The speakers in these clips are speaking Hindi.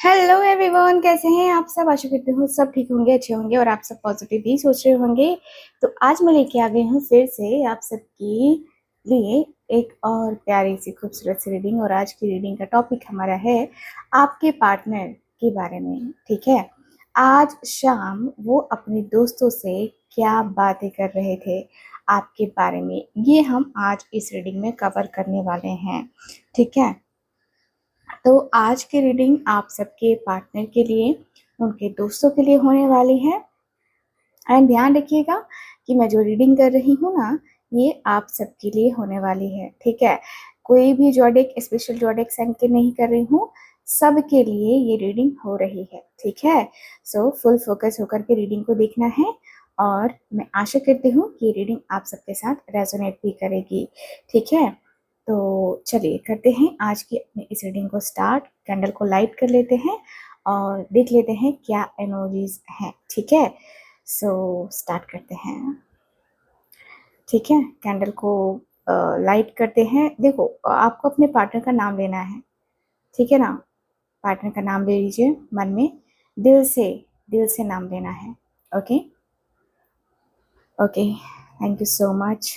हेलो एवरीवन, कैसे हैं आप सब। आशा करती हूँ सब ठीक होंगे, अच्छे होंगे और आप सब पॉजिटिव ही सोच रहे होंगे। तो आज मैं लेके आ गई हूँ फिर से आप सबके लिए एक और प्यारी सी खूबसूरत सी रीडिंग। और आज की रीडिंग का टॉपिक हमारा है आपके पार्टनर के बारे में। ठीक है, आज शाम वो अपने दोस्तों से क्या बातें कर रहे थे आपके बारे में, ये हम आज इस रीडिंग में कवर करने वाले हैं। ठीक है, तो आज की रीडिंग आप सबके पार्टनर के लिए, उनके दोस्तों के लिए होने वाली है। एंड ध्यान रखिएगा कि मैं जो रीडिंग कर रही हूँ ना, ये आप सबके लिए होने वाली है। ठीक है, कोई भी जोडिक स्पेशल जोडिक साइन के नहीं कर रही हूँ, सबके लिए ये रीडिंग हो रही है। ठीक है, सो फुल फोकस होकर के रीडिंग को देखना है और मैं आशा करती हूँ कि रीडिंग आप सबके साथ रेजोनेट भी करेगी। ठीक है, तो चलिए करते हैं आज की अपनी इस रीडिंग को स्टार्ट। कैंडल को लाइट कर लेते हैं और देख लेते हैं क्या एनर्जीज हैं। ठीक है, सो स्टार्ट करते हैं। ठीक है, कैंडल को लाइट करते हैं। देखो, आपको अपने पार्टनर का नाम लेना है। ठीक है ना, पार्टनर का नाम ले लीजिए मन में, दिल से नाम लेना है। Okay okay, thank you so much.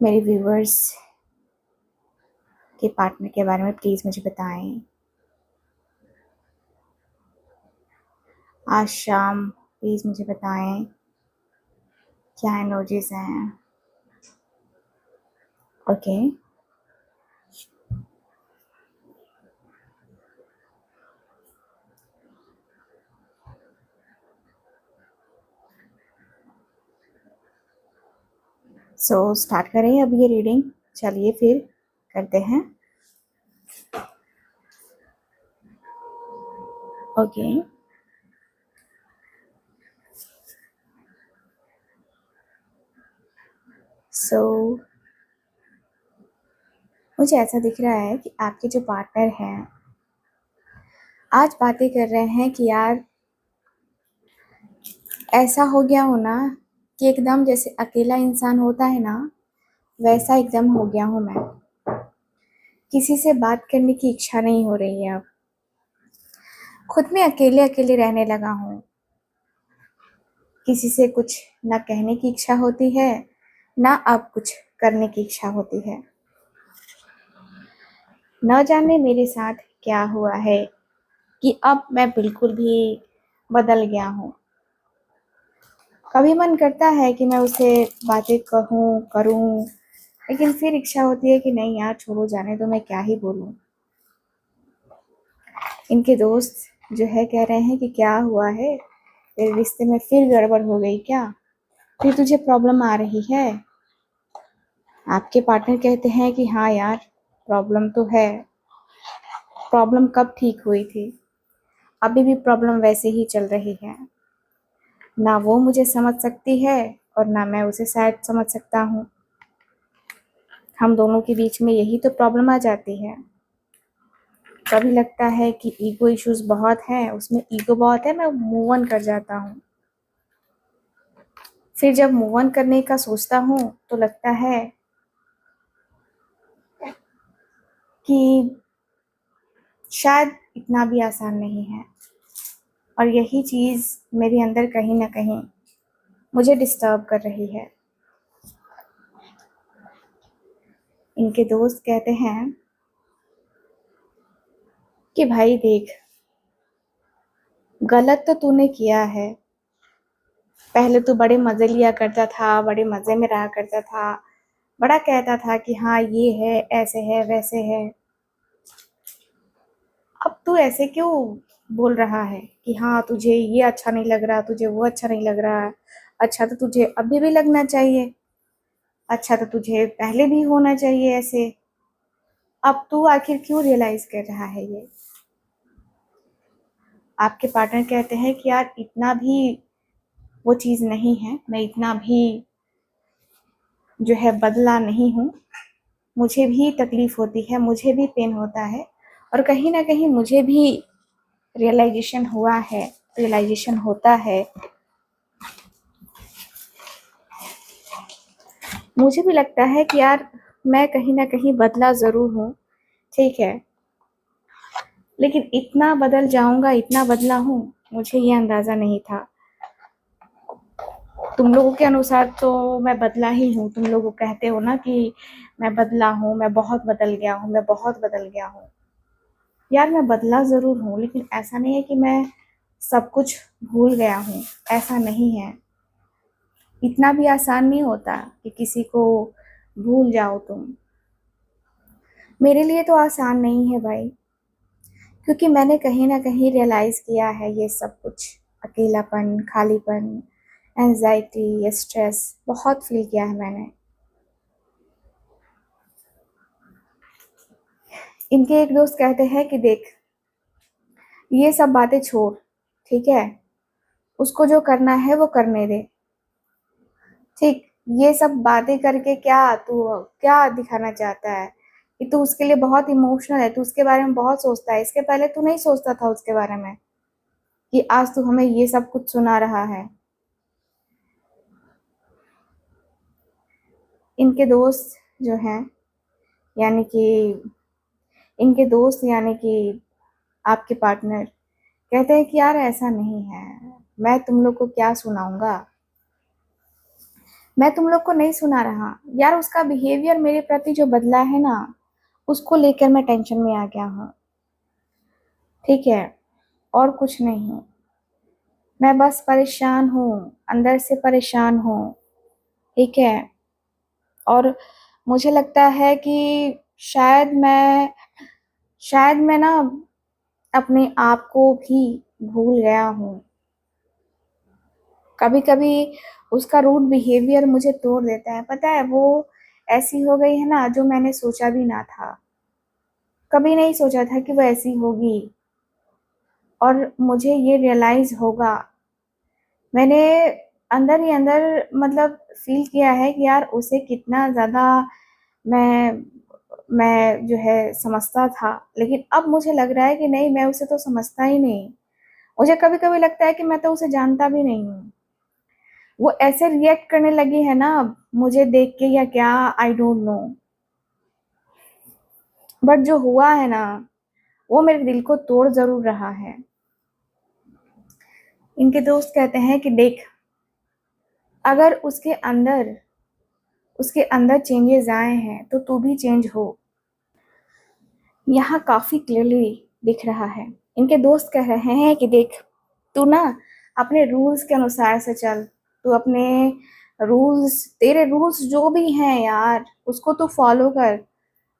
मेरे व्यूवर्स के पार्टनर के बारे में प्लीज़ मुझे बताएं। आज शाम प्लीज़ मुझे बताएं क्या एनर्जीज हैं। ओके, सो स्टार्ट करें अब ये रीडिंग। चलिए फिर करते हैं। ओके, सो मुझे ऐसा दिख रहा है कि आपके जो पार्टनर हैं आज बातें कर रहे हैं कि यार ऐसा हो गया हो ना कि एकदम जैसे अकेला इंसान होता है ना, वैसा एकदम हो गया हूँ मैं। किसी से बात करने की इच्छा नहीं हो रही है, अब खुद में अकेले अकेले रहने लगा हूँ। किसी से कुछ ना कहने की इच्छा होती है, ना अब कुछ करने की इच्छा होती है। न जाने मेरे साथ क्या हुआ है कि अब मैं बिल्कुल भी बदल गया हूँ। कभी मन करता है कि मैं उसे बातें कहूँ करूँ, लेकिन फिर इच्छा होती है कि नहीं यार छोड़ो, जाने दो, मैं क्या ही बोलूँ। इनके दोस्त जो है कह रहे हैं कि क्या हुआ है, तेरे रिश्ते में फिर गड़बड़ हो गई क्या, फिर तुझे प्रॉब्लम आ रही है। आपके पार्टनर कहते हैं कि हाँ यार प्रॉब्लम तो है। प्रॉब्लम कब ठीक हुई थी, अभी भी प्रॉब्लम वैसे ही चल रही है। ना वो मुझे समझ सकती है और ना मैं उसे शायद समझ सकता हूँ। हम दोनों के बीच में यही तो प्रॉब्लम आ जाती है। कभी लगता है कि ईगो इश्यूज बहुत है, उसमें ईगो बहुत है, मैं मूव ऑन कर जाता हूँ। फिर जब मूव ऑन करने का सोचता हूँ तो लगता है कि शायद इतना भी आसान नहीं है। और यही चीज़ मेरे अंदर कहीं ना कहीं मुझे डिस्टर्ब कर रही है। इनके दोस्त कहते हैं कि भाई देख, गलत तो तूने किया है। पहले तू बड़े मज़े लिया करता था, बड़े मज़े में रहा करता था, बड़ा कहता था कि हाँ ये है, ऐसे है, वैसे है। अब तू ऐसे क्यों बोल रहा है कि हाँ तुझे ये अच्छा नहीं लग रहा, तुझे वो अच्छा नहीं लग रहा। अच्छा तो तुझे अभी भी लगना चाहिए, अच्छा तो तुझे पहले भी होना चाहिए ऐसे। अब तू आखिर क्यों रियलाइज कर रहा है ये। आपके पार्टनर कहते हैं कि यार इतना भी वो चीज़ नहीं है, मैं इतना भी जो है बदला नहीं हूँ। मुझे भी तकलीफ होती है, मुझे भी पेन होता है और कहीं ना कहीं मुझे भी रियलाइजेशन हुआ है, रियलाइजेशन होता है। मुझे भी लगता है कि यार मैं कहीं ना कहीं बदला ज़रूर हूँ। ठीक है, लेकिन इतना बदल जाऊंगा, इतना बदला हूँ, मुझे ये अंदाजा नहीं था। तुम लोगों के अनुसार तो मैं बदला ही हूँ। तुम लोग कहते हो ना कि मैं बदला हूँ, मैं बहुत बदल गया हूँ, मैं बहुत बदल गया हूँ। यार मैं बदला ज़रूर हूँ, लेकिन ऐसा नहीं है कि मैं सब कुछ भूल गया हूँ, ऐसा नहीं है। इतना भी आसान नहीं होता कि किसी को भूल जाओ तुम। मेरे लिए तो आसान नहीं है भाई, क्योंकि मैंने कहीं ना कहीं रियलाइज़ किया है ये सब कुछ। अकेलापन, खालीपन, एंजाइटी, स्ट्रेस बहुत फील किया है मैंने। इनके एक दोस्त कहते हैं कि देख, ये सब बातें छोड़, ठीक है, उसको जो करना है वो करने दे। ठीक, ये सब बातें करके क्या तू क्या दिखाना चाहता है कि तू उसके लिए बहुत इमोशनल है, तू उसके बारे में बहुत सोचता है। इसके पहले तू नहीं सोचता था उसके बारे में, कि आज तू हमें ये सब कुछ सुना रहा है। इनके दोस्त जो हैं, यानी कि इनके दोस्त यानी कि आपके पार्टनर कहते हैं कि यार ऐसा नहीं है, मैं तुम लोग को क्या सुनाऊंगा, मैं तुम लोग को नहीं सुना रहा। यार उसका बिहेवियर मेरे प्रति जो बदला है ना, उसको लेकर मैं टेंशन में आ गया हूँ, ठीक है, और कुछ नहीं। मैं बस परेशान हूँ, अंदर से परेशान हूँ, ठीक है। और मुझे लगता है कि शायद मैं शायद मैं ना अपने आप को भी भूल गया हूँ। कभी कभी उसका रूड बिहेवियर मुझे तोड़ देता है। पता है, वो ऐसी हो गई है ना जो मैंने सोचा भी ना था। कभी नहीं सोचा था कि वो ऐसी होगी, और मुझे ये रियलाइज होगा। मैंने अंदर ही अंदर मतलब फील किया है कि यार उसे कितना ज़्यादा मैं मैं जो है समझता था, लेकिन अब मुझे लग रहा है कि नहीं, मैं उसे तो समझता ही नहीं। मुझे कभी कभी लगता है कि मैं तो उसे जानता भी नहीं हूँ। वो ऐसे रिएक्ट करने लगी है ना अब मुझे देख के, या क्या, आई डोंट नो। बट जो हुआ है ना, वो मेरे दिल को तोड़ जरूर रहा है। इनके दोस्त कहते हैं कि देख, अगर उसके अंदर चेंजेस आए हैं तो तू भी चेंज हो। यहाँ काफी क्लियरली दिख रहा है। इनके दोस्त कह रहे हैं कि देख, तू ना अपने रूल्स के अनुसार से चल। तू अपने तेरे रूल्स जो भी हैं यार, उसको तू फॉलो कर।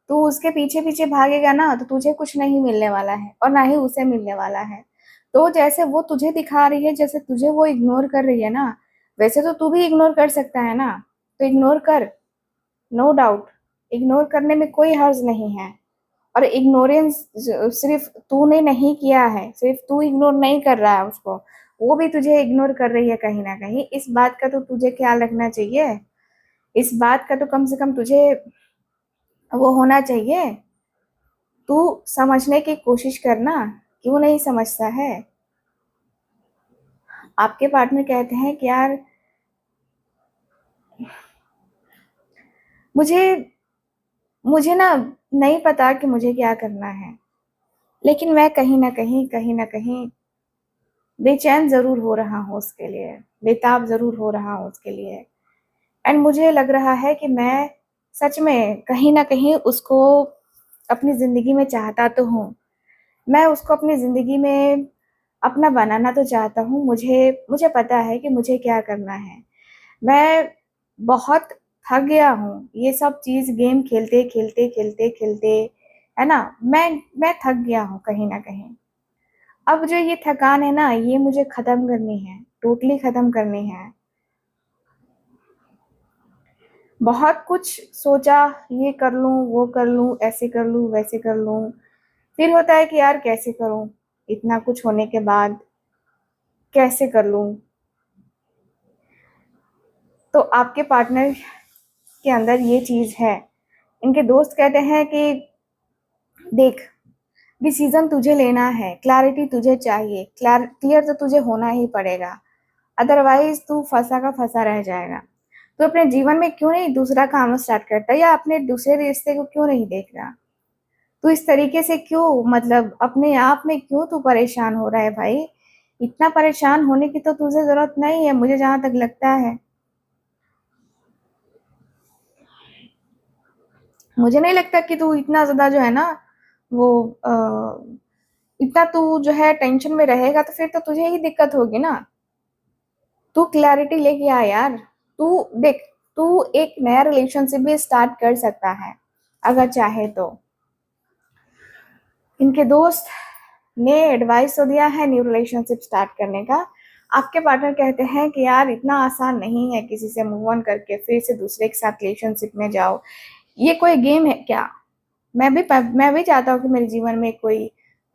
तू उसके पीछे पीछे भागेगा ना तो तुझे कुछ नहीं मिलने वाला है, और ना ही उसे मिलने वाला है। तो जैसे वो तुझे दिखा रही है, जैसे तुझे वो इग्नोर कर रही है ना, वैसे तो तू भी इग्नोर कर सकता है ना। तो इग्नोर कर, नो डाउट। इग्नोर करने में कोई हर्ज नहीं है। और इग्नोरेंस सिर्फ तूने नहीं किया है, सिर्फ तू इग्नोर नहीं कर रहा है उसको, वो भी तुझे इग्नोर कर रही है कहीं ना कहीं। इस बात का तो तुझे ख्याल रखना चाहिए। इस बात का तो कम से कम तुझे वो होना चाहिए। तू समझने की कोशिश करना, क्यों नहीं समझता है। आपके पार्टनर कहते हैं कि यार मुझे मुझे ना नहीं पता कि मुझे क्या करना है, लेकिन मैं कहीं ना कहीं बेचैन जरूर हो रहा हूँ उसके लिए, बेताब जरूर हो रहा हूँ उसके लिए। एंड मुझे लग रहा है कि मैं सच में कहीं ना कहीं उसको अपनी जिंदगी में चाहता तो हूँ। मैं उसको अपनी जिंदगी में अपना बनाना तो चाहता हूँ। मुझे मुझे पता है कि मुझे क्या करना है। मैं बहुत थक गया हूँ ये सब चीज, गेम खेलते खेलते खेलते खेलते, है ना। मैं थक गया हूँ कहीं ना कहीं। अब जो ये थकान है ना, ये मुझे खत्म करनी है, टोटली खत्म करनी है। बहुत कुछ सोचा, ये कर लूं, वो कर लूं, ऐसे कर लूं, वैसे कर लूं। फिर होता है कि यार कैसे करूं, इतना कुछ होने के बाद कैसे कर लूं। तो आपके पार्टनर के अंदर ये चीज है। इनके दोस्त कहते हैं कि देख, डिसीजन तुझे लेना है, क्लैरिटी तुझे चाहिए, क्लियर तो तुझे होना ही पड़ेगा, अदरवाइज तू फंसा का फंसा रह जाएगा। तो अपने जीवन में क्यों नहीं दूसरा काम स्टार्ट करता, या अपने दूसरे रिश्ते को क्यों नहीं देख रहा। तू इस तरीके से क्यों, मतलब अपने आप में क्यों तू परेशान हो रहा है भाई? इतना परेशान होने की तो तुझे जरूरत नहीं है, मुझे जहां तक लगता है। मुझे नहीं लगता कि तू इतना ज्यादा जो है ना, वो इतना तू जो है टेंशन में रहेगा तो फिर तो तुझे ही दिक्कत होगी ना। तू क्लैरिटी लेके आ यार। तू देख, तू एक नया रिलेशनशिप भी स्टार्ट कर सकता है अगर चाहे तो। इनके दोस्त ने एडवाइस तो दिया है न्यू रिलेशनशिप स्टार्ट करने का। आपके पार्टनर कहते हैं कि यार इतना आसान नहीं है किसी से मूव ऑन करके फिर से दूसरे के साथ रिलेशनशिप में जाओ। ये कोई गेम है क्या? मैं भी चाहता हूँ कि मेरे जीवन में कोई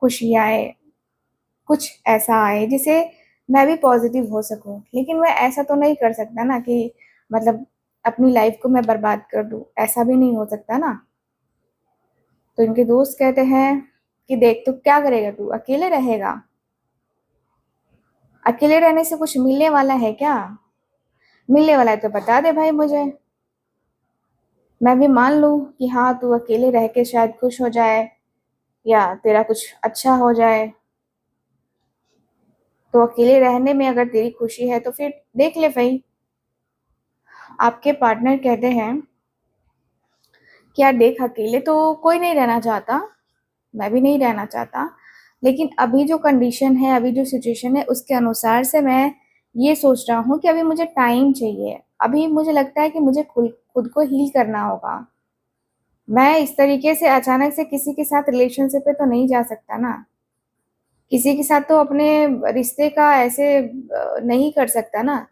खुशी आए, कुछ ऐसा आए जिसे मैं भी पॉजिटिव हो सकूं, लेकिन मैं ऐसा तो नहीं कर सकता ना कि मतलब अपनी लाइफ को मैं बर्बाद कर दूं, ऐसा भी नहीं हो सकता ना। तो इनके दोस्त कहते हैं कि देख, तू क्या करेगा, तू अकेले रहेगा? अकेले रहने से कुछ मिलने वाला है क्या? मिलने वाला है तो बता दे भाई मुझे, मैं भी मान लूं कि हाँ तू अकेले रह के शायद खुश हो जाए या तेरा कुछ अच्छा हो जाए। तो अकेले रहने में अगर तेरी खुशी है तो फिर देख ले भाई। आपके पार्टनर कहते हैं कि यार देख, अकेले तो कोई नहीं रहना चाहता, मैं भी नहीं रहना चाहता, लेकिन अभी जो कंडीशन है, अभी जो सिचुएशन है उसके अनुसार से मैं ये सोच रहा हूँ कि अभी मुझे टाइम चाहिए। अभी मुझे लगता है कि मुझे खुद खुद को हील करना होगा। मैं इस तरीके से अचानक से किसी के साथ रिलेशनशिप पे तो नहीं जा सकता ना। किसी के साथ तो अपने रिश्ते का ऐसे नहीं कर सकता ना।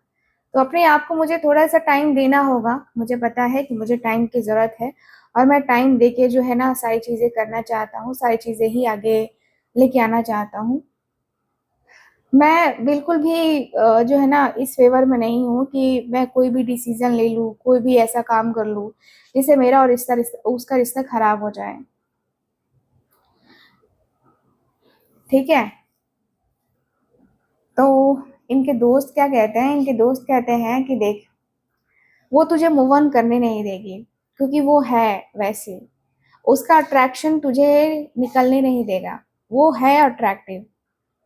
तो अपने आप को मुझे थोड़ा सा टाइम देना होगा। मुझे पता है कि मुझे टाइम की ज़रूरत है, और मैं टाइम देके जो है ना सारी चीज़ें करना चाहता हूँ, सारी चीज़ें ही आगे लेके आना चाहता हूँ। मैं बिल्कुल भी जो है ना इस फेवर में नहीं हूँ कि मैं कोई भी डिसीजन ले लूँ, कोई भी ऐसा काम कर लूँ जिससे मेरा और उसका रिश्ता खराब हो जाए। ठीक है। तो इनके दोस्त क्या कहते हैं? इनके दोस्त कहते हैं कि देख, वो तुझे मूव ऑन करने नहीं देगी, क्योंकि वो है वैसे, उसका अट्रैक्शन तुझे निकलने नहीं देगा। वो है अट्रैक्टिव,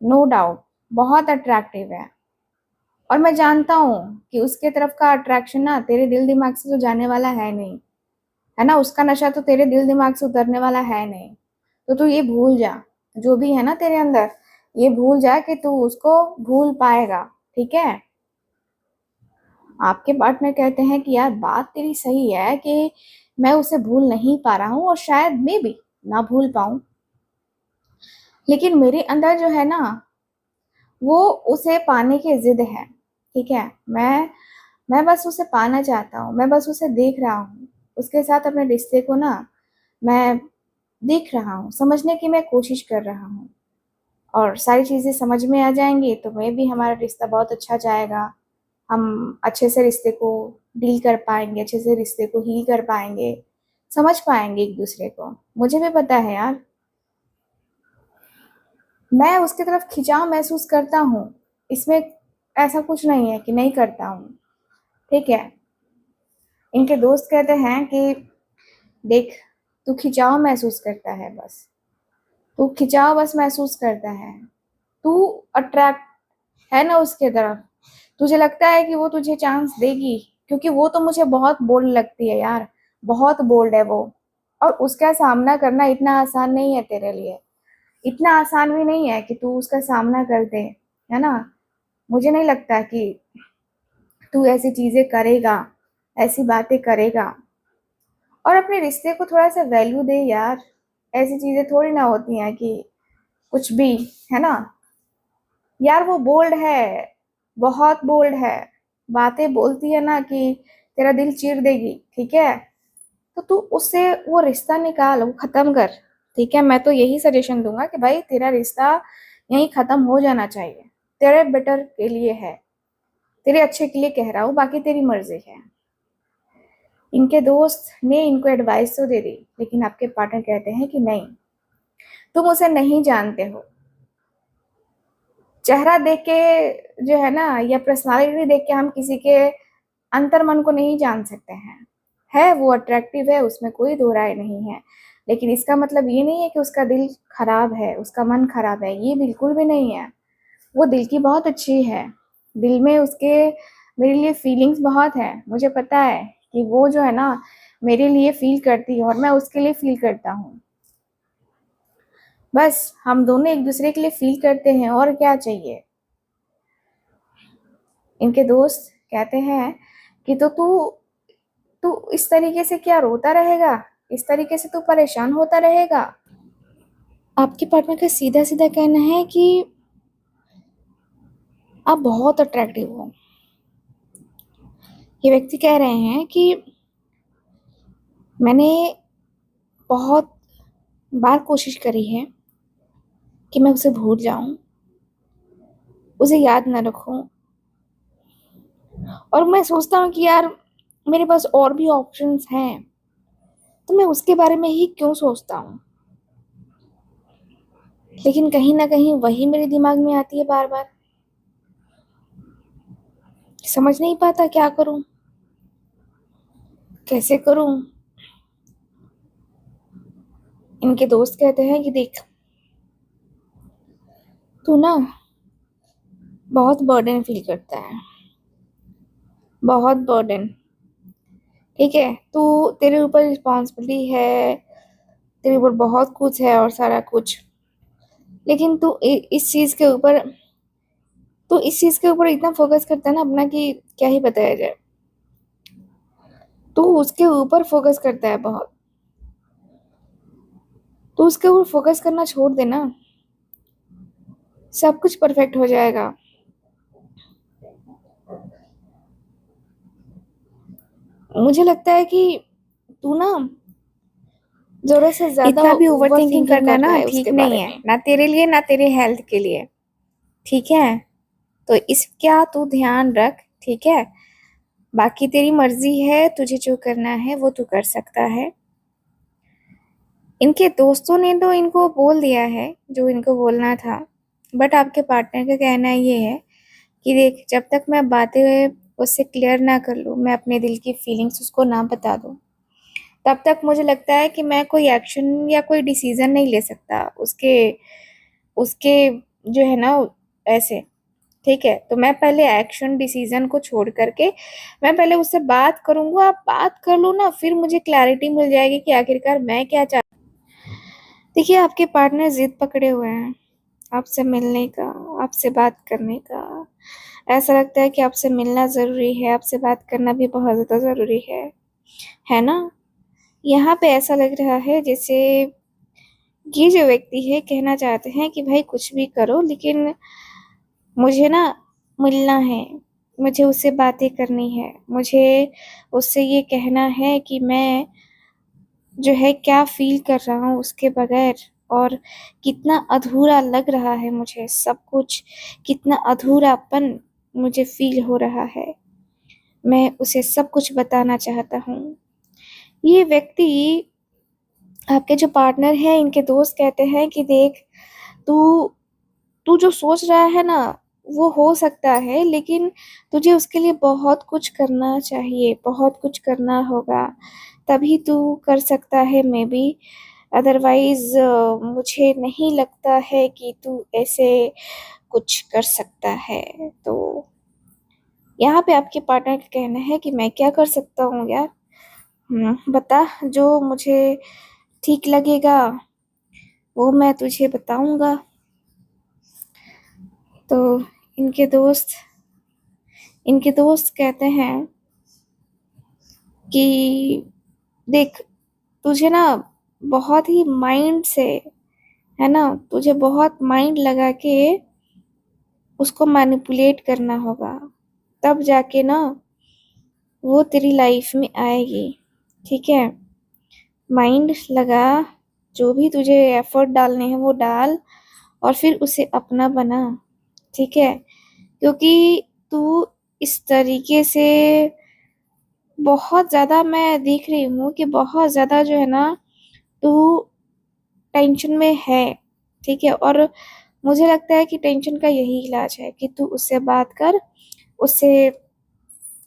नो डाउट, बहुत अट्रैक्टिव है। और मैं जानता हूँ कि उसके तरफ का अट्रैक्शन ना तेरे दिल दिमाग से तो जाने वाला है नहीं, है ना। उसका नशा तो तेरे दिल दिमाग से उतरने वाला है नहीं। तो तू ये भूल जा, जो भी है ना तेरे अंदर, ये भूल जा कि तू उसको भूल पाएगा। ठीक है। आपके पार्टनर कहते हैं कि यार बात तेरी सही है कि मैं उसे भूल नहीं पा रहा हूँ और शायद मैं भी ना भूल पाऊं, लेकिन मेरे अंदर जो है ना वो उसे पाने की जिद है। ठीक है। मैं बस उसे पाना चाहता हूँ, मैं बस उसे देख रहा हूँ, उसके साथ अपने रिश्ते को ना मैं देख रहा हूँ, समझने की मैं कोशिश कर रहा हूँ। और सारी चीज़ें समझ में आ जाएंगी तो मैं भी, हमारा रिश्ता बहुत अच्छा जाएगा। हम अच्छे से रिश्ते को डील कर पाएंगे, अच्छे से रिश्ते को हील कर पाएंगे, समझ पाएंगे एक दूसरे को। मुझे भी पता है यार, मैं उसकी तरफ खिंचाव महसूस करता हूँ, इसमें ऐसा कुछ नहीं है कि नहीं करता हूँ। ठीक है। इनके दोस्त कहते हैं कि देख, तू खिंचाव महसूस करता है बस, तू खिंचाव बस महसूस करता है। तू अट्रैक्ट है ना उसके तरफ, तुझे लगता है कि वो तुझे चांस देगी, क्योंकि वो तो मुझे बहुत बोल्ड लगती है यार, बहुत बोल्ड है वो। और उसका सामना करना इतना आसान नहीं है तेरे लिए, इतना आसान भी नहीं है कि तू उसका सामना कर दे, है ना। मुझे नहीं लगता कि तू ऐसी चीजें करेगा, ऐसी बातें करेगा। और अपने रिश्ते को थोड़ा सा वैल्यू दे यार। ऐसी चीजें थोड़ी ना होती हैं कि कुछ भी, है ना। यार वो बोल्ड है, बहुत बोल्ड है, बातें बोलती है ना कि तेरा दिल चीर देगी। ठीक है। तो तू उससे वो रिश्ता निकाल, वो खत्म कर। ठीक है। मैं तो यही सजेशन दूंगा कि भाई तेरा रिश्ता यहीं खत्म हो जाना चाहिए, तेरे बेटर के लिए है, तेरे अच्छे के लिए कह रहा हूँ, बाकी तेरी मर्जी है। इनके दोस्त ने इनको एडवाइस तो दे दी, लेकिन आपके पार्टनर कहते हैं कि नहीं, तुम उसे नहीं जानते हो। चेहरा देख के जो है ना, या पर्सनालिटी देख के हम किसी के अंतर मन को नहीं जान सकते हैं। है वो अट्रैक्टिव है, उसमें कोई दो राय नहीं है, लेकिन इसका मतलब ये नहीं है कि उसका दिल खराब है, उसका मन खराब है, ये बिल्कुल भी नहीं है। वो दिल की बहुत अच्छी है, दिल में उसके मेरे लिए फीलिंग्स बहुत है। मुझे पता है कि वो जो है ना मेरे लिए फील करती है और मैं उसके लिए फील करता हूँ। बस हम दोनों एक दूसरे के लिए फील करते हैं, और क्या चाहिए। इनके दोस्त कहते हैं कि तो तू तू इस तरीके से क्या रोता रहेगा, इस तरीके से तू परेशान होता रहेगा। आपके पार्टनर का सीधा सीधा कहना है कि आप बहुत अट्रैक्टिव हो। ये व्यक्ति कह रहे हैं कि मैंने बहुत बार कोशिश करी है कि मैं उसे भूल जाऊं, उसे याद न रखूं, और मैं सोचता हूँ कि यार मेरे पास और भी ऑप्शंस हैं, तो मैं उसके बारे में ही क्यों सोचता हूँ। लेकिन कहीं ना कहीं वही मेरे दिमाग में आती है बार बार। समझ नहीं पाता क्या करूं, कैसे करूं। इनके दोस्त कहते हैं कि देख, तू ना बहुत बर्डन फील करता है, बहुत बर्डन। ठीक है, तू तेरे ऊपर रिस्पॉन्सिबिलिटी है, तेरे ऊपर बहुत कुछ है और सारा कुछ। लेकिन तू इस चीज के ऊपर इतना फोकस करता है ना अपना कि क्या ही बताया जाए। तू उसके ऊपर फोकस करता है बहुत, तू उसके ऊपर फोकस करना छोड़ देना, सब कुछ परफेक्ट हो जाएगा। मुझे लगता है कि तू ना जरूरत से ज्यादा इतना भी ओवर ओवर थिंकिंग थिंकिंग करना कर रहा ना है ठीक उसके नहीं बारे है, में। ना तेरे लिए ना तेरे हेल्थ के लिए। ठीक है, तो इसका तू ध्यान रख। ठीक है, बाकी तेरी मर्जी है, तुझे जो करना है वो तू कर सकता है। इनके दोस्तों ने तो इनको बोल दिया है जो इनको बोलना था, बट आपके पार्टनर का कहना ये है कि देख, जब तक मैं बातें उससे क्लियर ना कर लूँ, मैं अपने दिल की फीलिंग्स उसको ना बता दूँ, तब तक मुझे लगता है कि मैं कोई एक्शन या कोई डिसीजन नहीं ले सकता उसके उसके जो है ना, ऐसे। ठीक है, तो मैं पहले एक्शन डिसीजन को छोड़ करके मैं पहले उससे बात करूंगा। आप बात कर लो ना, फिर मुझे क्लैरिटी मिल जाएगी कि आखिरकार मैं क्या चाहती। देखिए, आपके पार्टनर जिद पकड़े हुए हैं आपसे मिलने का, आपसे बात करने का। ऐसा लगता है कि आपसे मिलना ज़रूरी है, आपसे बात करना भी बहुत ज़्यादा ज़रूरी है ना। यहाँ पे ऐसा लग रहा है जैसे ये जो व्यक्ति है कहना चाहते हैं कि भाई कुछ भी करो, लेकिन मुझे ना मिलना है, मुझे उससे बातें करनी है, मुझे उससे ये कहना है कि मैं जो है क्या फील कर रहा हूँ उसके बगैर, और कितना अधूरा लग रहा है मुझे सब कुछ, कितना अधूरापन मुझे फील हो रहा है। मैं उसे सब कुछ बताना चाहता हूँ। ये व्यक्ति, आपके जो पार्टनर है, इनके दोस्त कहते हैं कि देख, तू तू जो सोच रहा है ना वो हो सकता है, लेकिन तुझे उसके लिए बहुत कुछ करना चाहिए, बहुत कुछ करना होगा, तभी तू कर सकता है मे बी। अदरवाइज मुझे नहीं लगता है कि तू ऐसे कुछ कर सकता है। तो यहाँ पे आपके पार्टनर का कहना है कि मैं क्या कर सकता हूँ यार। बता, जो मुझे ठीक लगेगा वो मैं तुझे बताऊंगा। तो इनके दोस्त इनके दोस्त कहते हैं कि देख, तुझे ना बहुत ही माइंड से, है ना, तुझे बहुत माइंड लगा के उसको मैनिपुलेट करना होगा, तब जाके ना वो तेरी लाइफ में आएगी। ठीक है, माइंड लगा, जो भी तुझे एफर्ट डालने हैं वो डाल, और फिर उसे अपना बना। ठीक है, क्योंकि तू इस तरीके से बहुत ज़्यादा, मैं देख रही हूँ कि बहुत ज़्यादा जो है ना तू टेंशन में है। ठीक है, और मुझे लगता है कि टेंशन का यही इलाज है कि तू उससे बात कर, उससे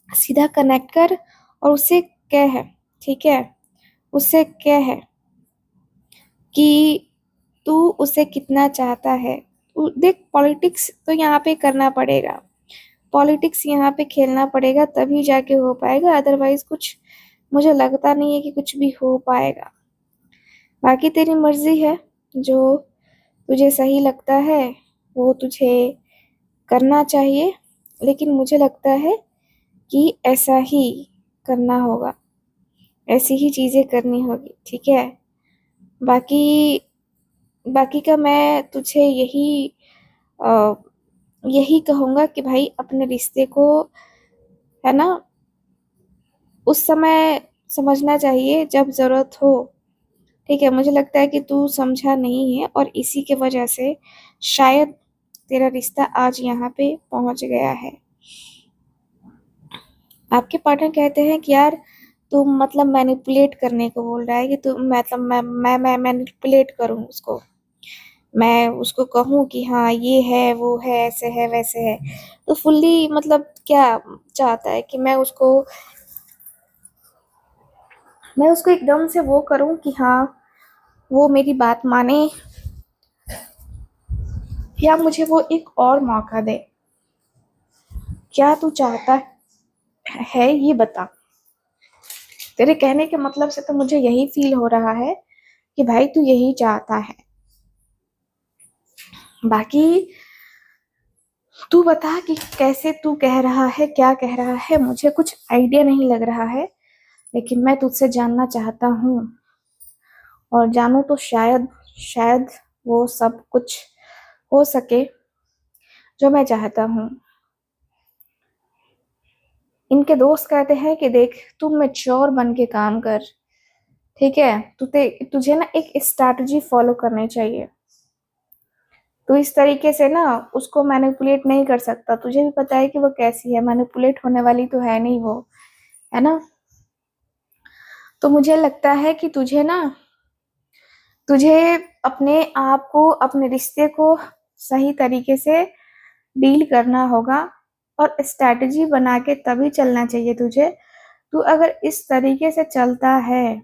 सीधा कनेक्ट कर, और उससे क्या है, ठीक है, उससे क्या है, कि तू उसे कितना चाहता है। देख, पॉलिटिक्स तो यहाँ पे करना पड़ेगा, पॉलिटिक्स यहाँ पे खेलना पड़ेगा, तभी जाके हो पाएगा, अदरवाइज कुछ मुझे लगता नहीं है कि कुछ भी हो पाएगा। बाकी तेरी मर्जी है, जो तुझे सही लगता है वो तुझे करना चाहिए, लेकिन मुझे लगता है कि ऐसा ही करना होगा, ऐसी ही चीज़ें करनी होगी, ठीक है। बाकी बाकी का मैं तुझे अ, यही कहूँगा कि भाई अपने रिश्ते को, है ना, उस समय समझना चाहिए जब ज़रूरत हो, ठीक है। मुझे लगता है कि तू समझा नहीं है और इसी के वजह से शायद तेरा रिश्ता आज यहाँ पे पहुँच गया है। आपके पार्टनर कहते हैं कि यार तू मतलब मैनिपुलेट करने को बोल रहा है, कि तू मतलब मैं मैनिपुलेट करूँ उसको, मैं उसको कहूँ कि हाँ ये है वो है ऐसे है वैसे है। तो फुल्ली मतलब क्या चाहता है कि मैं उसको एकदम से वो करूँ कि हाँ वो मेरी बात माने, या मुझे वो एक और मौका दे। क्या तू चाहता है ये बता। तेरे कहने के मतलब से तो मुझे यही फील हो रहा है कि भाई तू यही चाहता है। बाकी तू बता कि कैसे तू कह रहा है, क्या कह रहा है, मुझे कुछ आइडिया नहीं लग रहा है, लेकिन मैं तुझसे जानना चाहता हूँ, और जानूं तो शायद शायद वो सब कुछ हो सके जो मैं चाहता हूँ। इनके दोस्त कहते हैं कि देख तू मैच्योर बन के काम कर, ठीक है। तुझे ना एक स्ट्रैटेजी फॉलो करनी चाहिए। तू इस तरीके से ना उसको मैनिपुलेट नहीं कर सकता, तुझे भी पता है कि वो कैसी है, मैनिपुलेट होने वाली तो है नहीं वो, है ना। तो मुझे लगता है कि तुझे अपने आप को, अपने रिश्ते को सही तरीके से डील करना होगा, और स्ट्रैटेजी बना के तभी चलना चाहिए तुझे। तू अगर इस तरीके से चलता है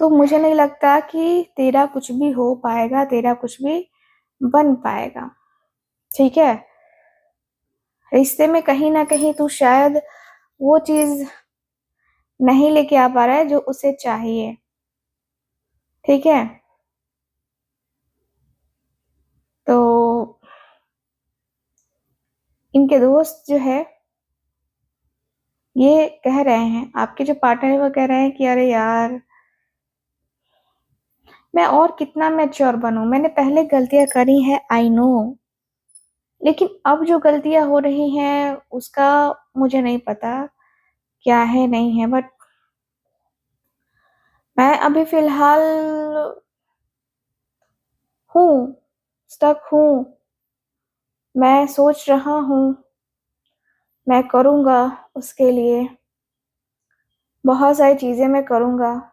तो मुझे नहीं लगता कि तेरा कुछ भी हो पाएगा, तेरा कुछ भी बन पाएगा, ठीक है। रिश्ते में कहीं ना कहीं तू शायद वो चीज नहीं लेके आ पा रहा है जो उसे चाहिए, ठीक है। तो इनके दोस्त जो है ये कह रहे हैं, आपके जो पार्टनर है वो कह रहे हैं कि अरे यार मैं और कितना मैच्योर बनूं, मैंने पहले गलतियां करी हैं, आई नो, लेकिन अब जो गलतियां हो रही हैं उसका मुझे नहीं पता क्या है नहीं है, बट मैं अभी फिलहाल हूँ, स्टक हूँ। मैं सोच रहा हूँ, मैं करूँगा उसके लिए, बहुत सारी चीज़ें मैं करूँगा।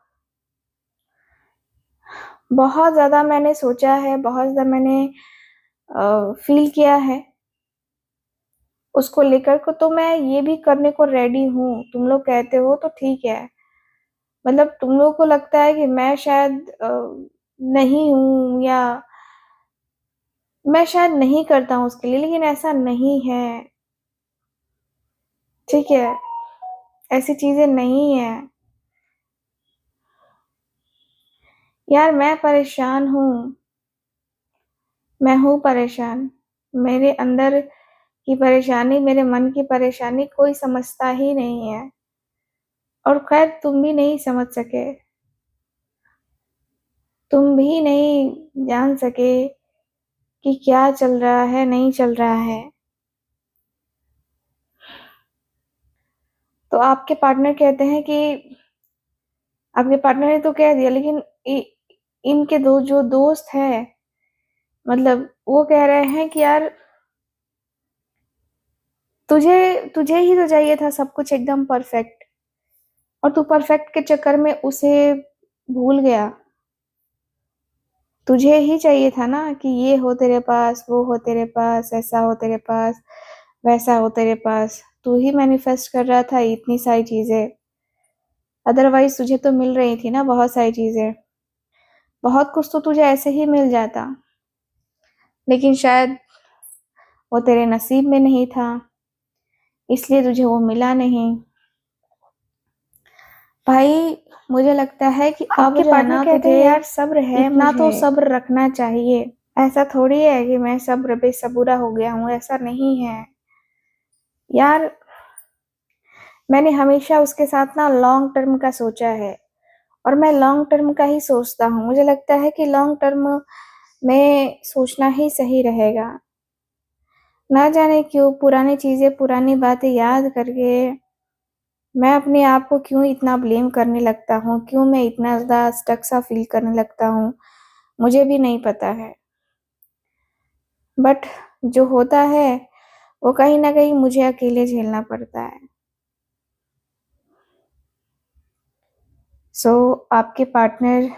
बहुत ज़्यादा मैंने सोचा है, बहुत ज़्यादा मैंने फील किया है उसको लेकर को, तो मैं ये भी करने को रेडी हूँ। तुम लोग कहते हो तो ठीक है, मतलब तुम लोग को लगता है कि मैं शायद नहीं हूँ, या मैं शायद नहीं करता हूँ उसके लिए, लेकिन ऐसा नहीं है, ठीक है। ऐसी चीजें नहीं है यार, मैं परेशान हूँ, मैं हूँ परेशान। मेरे अंदर की परेशानी, मेरे मन की परेशानी कोई समझता ही नहीं है, और खैर तुम भी नहीं समझ सके, तुम भी नहीं जान सके कि क्या चल रहा है नहीं चल रहा है। तो आपके पार्टनर कहते हैं कि आपके पार्टनर ने तो कह दिया, लेकिन इनके जो दोस्त है, मतलब वो कह रहे हैं कि यार तुझे तुझे ही तो चाहिए था सब कुछ एकदम परफेक्ट, और तू परफेक्ट के चक्कर में उसे भूल गया। तुझे ही चाहिए था ना कि ये हो तेरे पास, वो हो तेरे पास, ऐसा हो तेरे पास, वैसा हो तेरे पास। तू ही मैनिफेस्ट कर रहा था इतनी सारी चीजें, अदरवाइज तुझे तो मिल रही थी ना बहुत सारी चीजें। बहुत कुछ तो तुझे ऐसे ही मिल जाता, लेकिन शायद वो तेरे नसीब में नहीं था, इसलिए तुझे वो मिला नहीं। भाई मुझे लगता है कि अब आपके जो है पार्टनर ना, कहते हैं तुझे यार सब्र है इतना तो मुझे। सब्र रखना चाहिए। ऐसा थोड़ी है कि मैं सब्र बेसबूरा हो गया हूँ, ऐसा नहीं है यार। मैंने हमेशा उसके साथ ना लॉन्ग टर्म का सोचा है, और मैं लॉन्ग टर्म का ही सोचता हूँ। मुझे लगता है कि लॉन्ग टर्म में सोचना ही सही रहेगा। ना जाने क्यों पुरानी चीजें, पुरानी बातें याद करके मैं अपने आप को क्यों इतना ब्लेम करने लगता हूँ, क्यों मैं इतना ज़्यादा स्टक सा फील करने लगता हूँ, मुझे भी नहीं पता है। बट जो होता है वो कहीं ना कहीं मुझे अकेले झेलना पड़ता है। सो आपके पार्टनर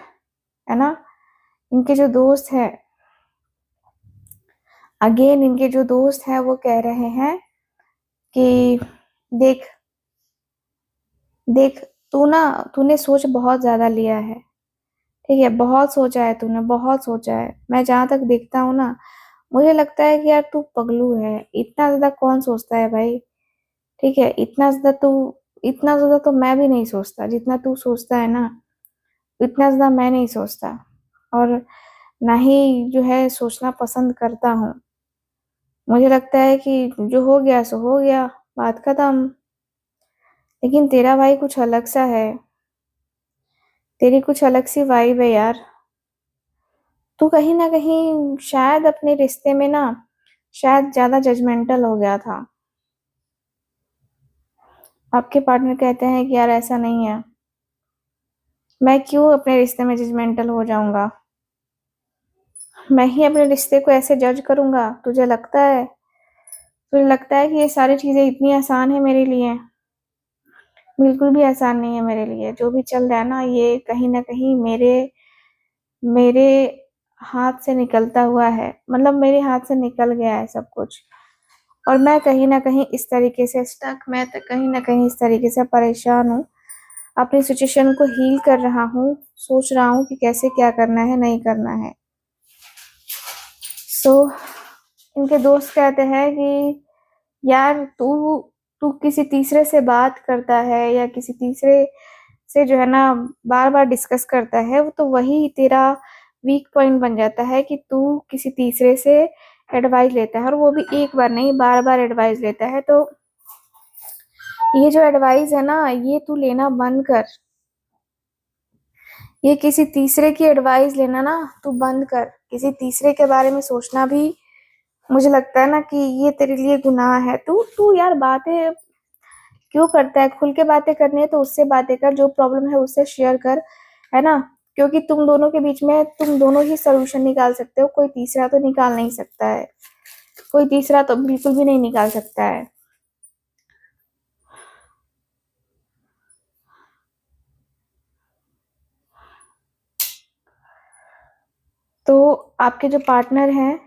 है ना, इनके जो दोस्त है, अगेन इनके जो दोस्त हैं वो कह रहे हैं कि देख देख, तूने सोच बहुत ज्यादा लिया है। ठीक है, बहुत सोचा है तूने, बहुत सोचा है। मैं जहां तक देखता हूँ ना, मुझे लगता है कि यार तू पगलू है। इतना ज्यादा कौन सोचता है भाई? ठीक है, इतना ज्यादा तो मैं भी नहीं सोचता जितना तू सोचता है ना। इतना ज्यादा मैं नहीं सोचता, और ना ही जो है सोचना पसंद करता हूँ। मुझे लगता है कि जो हो गया सो हो गया, बात खत्म। लेकिन तेरा भाई कुछ अलग सा है, तेरी कुछ अलग सी वाइब है यार। तू कहीं ना कहीं शायद अपने रिश्ते में ना, शायद ज्यादा जजमेंटल हो गया था। आपके पार्टनर कहते हैं कि यार ऐसा नहीं है, मैं क्यों अपने रिश्ते में जजमेंटल हो जाऊंगा? मैं ही अपने रिश्ते को ऐसे जज करूंगा? तुझे लगता है कि ये सारी चीजें इतनी आसान है मेरे लिए? बिल्कुल भी आसान नहीं है मेरे लिए। जो भी चल रहा है ना, ये कहीं ना कहीं मेरे मेरे हाथ से निकलता हुआ है। मतलब मेरे हाथ से निकल गया है सब कुछ, और मैं कहीं ना कहीं इस तरीके से स्टक, मैं तो कहीं ना कहीं इस तरीके से परेशान हूँ। अपनी सिचुएशन को हील कर रहा हूँ, सोच रहा हूँ कि कैसे क्या करना है, नहीं करना है। सो इनके दोस्त कहते हैं कि यार तू तू किसी तीसरे से बात करता है, या किसी तीसरे से जो है ना बार बार डिस्कस करता है, वो तो वही तेरा वीक पॉइंट बन जाता है कि तू किसी तीसरे से एडवाइस लेता है, और वो भी एक बार नहीं, बार बार एडवाइस लेता है। तो ये जो एडवाइस है ना, ये तू लेना बंद कर। ये किसी तीसरे की एडवाइस लेना ना तू बंद कर। किसी तीसरे के बारे में सोचना भी मुझे लगता है ना कि ये तेरे लिए गुनाह है। तू तू यार बातें क्यों करता है? खुल के बातें करनी है तो उससे बातें कर, जो प्रॉब्लम है उससे शेयर कर, है ना? क्योंकि तुम दोनों के बीच में तुम दोनों ही सोल्यूशन निकाल सकते हो, कोई तीसरा तो निकाल नहीं सकता है। कोई तीसरा तो बिल्कुल भी नहीं निकाल सकता है। तो आपके जो पार्टनर हैं,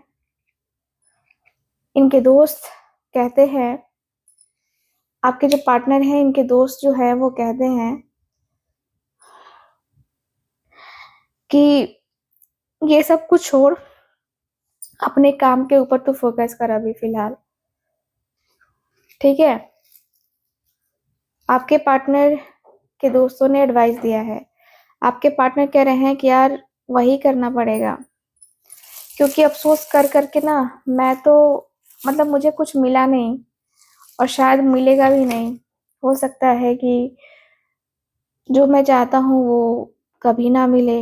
इनके दोस्त कहते हैं, आपके जो पार्टनर हैं इनके दोस्त जो है वो कहते हैं कि ये सब कुछ छोड़, अपने काम के ऊपर तो फोकस कर अभी फिलहाल। ठीक है, आपके पार्टनर के दोस्तों ने एडवाइस दिया है। आपके पार्टनर कह रहे हैं कि यार वही करना पड़ेगा, क्योंकि अफसोस कर करके ना मैं तो, मतलब मुझे कुछ मिला नहीं, और शायद मिलेगा भी नहीं। हो सकता है कि जो मैं चाहता हूँ वो कभी ना मिले।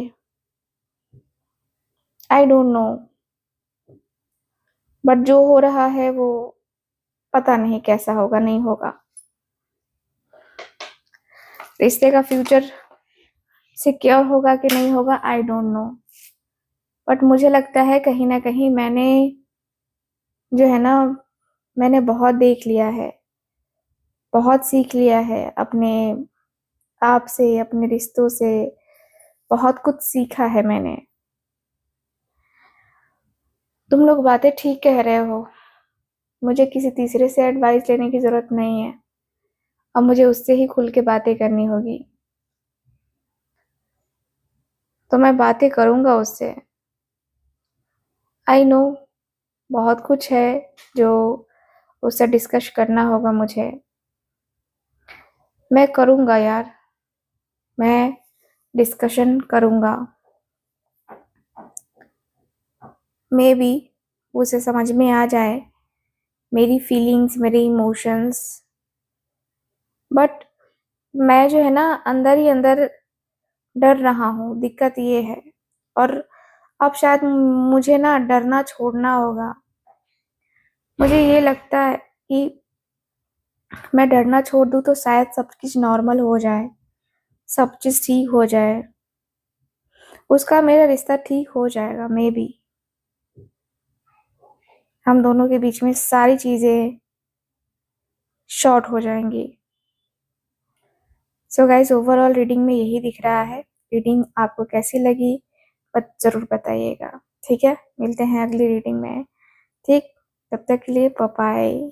आई डोंट नो, बट जो हो रहा है वो पता नहीं कैसा होगा, नहीं होगा। रिश्ते का फ्यूचर सिक्योर होगा कि नहीं होगा, आई डोंट नो। बट मुझे लगता है कहीं ना कहीं मैंने जो है ना, मैंने बहुत देख लिया है, बहुत सीख लिया है अपने आप से, अपने रिश्तों से। बहुत कुछ सीखा है मैंने। तुम लोग बातें ठीक कह रहे हो, मुझे किसी तीसरे से एडवाइस लेने की जरूरत नहीं है। अब मुझे उससे ही खुल के बातें करनी होगी। तो मैं बातें करूँगा उससे। आई नो बहुत कुछ है जो उससे डिस्कस करना होगा मुझे। मैं करूँगा यार, मैं डिस्कशन करूँगा। मे बी उसे समझ में आ जाए मेरी फीलिंग्स, मेरे इमोशंस। बट मैं जो है ना अंदर ही अंदर डर रहा हूँ, दिक्कत ये है। और अब शायद मुझे ना डरना छोड़ना होगा। मुझे ये लगता है कि मैं डरना छोड़ दूँ तो शायद सब कुछ नॉर्मल हो जाए, सब चीज़ ठीक हो जाए, उसका मेरा रिश्ता ठीक हो जाएगा। मे बी हम दोनों के बीच में सारी चीज़ें शॉर्ट हो जाएंगी। सो गाइस, ओवरऑल रीडिंग में यही दिख रहा है। रीडिंग आपको कैसी लगी बट ज़रूर बताइएगा, ठीक है? मिलते हैं अगली रीडिंग में, ठीक? तब तक के लिए बाय बाय।